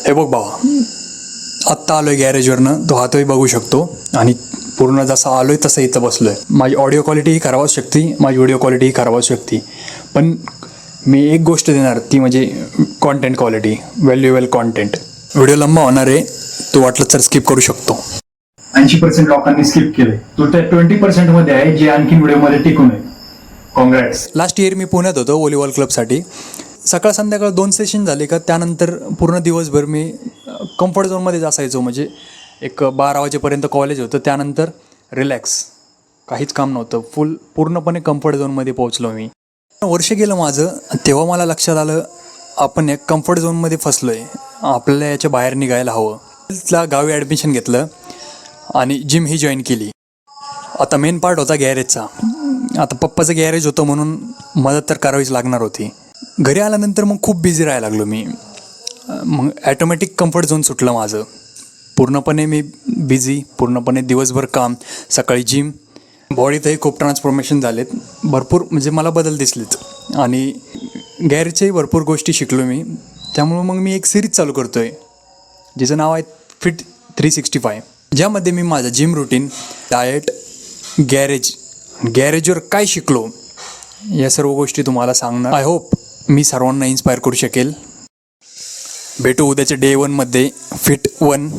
हे बघ भावा, आत्ता आलो आहे गॅरेजवरनं, तो हातही बघू शकतो आणि पूर्ण जसा आलो आहे तसं इथं बसलो आहे. माझी ऑडिओ क्वालिटी ही खराब असू शकते, माझी व्हिडिओ क्वालिटी ही खराब असू शकते, पण मी एक गोष्ट देणार ती म्हणजे content quality, valuable content. Video लंबा होणार आहे, तो वाटलं तर स्किप करू शकतो. 80% लोकांनी स्किप केले, तो त्या 20% मध्ये आहे जे आणखी व्हिडिओमध्ये टिकून आहे. कॉंग्रॅट्स. लास्ट इयर मी पुण्यात होतो व्हॉलीबॉल क्लबसाठी. सकाळ संध्याकाळ 2 सेशन झाले का त्यानंतर पूर्ण दिवसभर मी कम्फर्ट झोनमध्येच असायचो. म्हणजे एक 12 वाजेपर्यंत कॉलेज होतं, त्यानंतर रिलॅक्स, काहीच काम नव्हतं, पूर्णपणे कम्फर्ट झोनमध्ये पोहोचलो मी. वर्ष गेलं माझं, तेव्हा मला लक्षात आलं आपण एक कम्फर्ट झोनमध्ये फसलो आहे, आपल्याला याच्या बाहेर निघायला हवं. गावी ॲडमिशन घेतलं आणि जिम ही जॉईन केली. आता मेन पार्ट होता गॅरेजचा. आता पप्पाचं गॅरेज होतं म्हणून मदत तर करावीच लागणार होती. घरी आल्यानंतर मग खूप बिझी राहायला लागलो मी. मग ॲटोमॅटिक कम्फर्ट झोन सुटलं माझं. पूर्णपणे मी बिझी, पूर्णपणे दिवसभर काम, सकाळी जिम. बॉडीतही खूप ट्रान्सफॉर्मेशन झालेत, भरपूर म्हणजे मला बदल दिसलेत आणि गॅरेजच्याही भरपूर गोष्टी शिकलो मी. त्यामुळं मग मी एक सिरीज चालू करतो आहे जिचं नाव आहे फिट 365, ज्यामध्ये मी माझं जिम रुटीन, डाएट, गॅरेजवर काय शिकलो या सर्व गोष्टी तुम्हाला सांगणार. आय होप मी सर्वांना इन्स्पायर करू शकेल. भेटू उद्याच्या डे 1 मध्ये, फिट 1.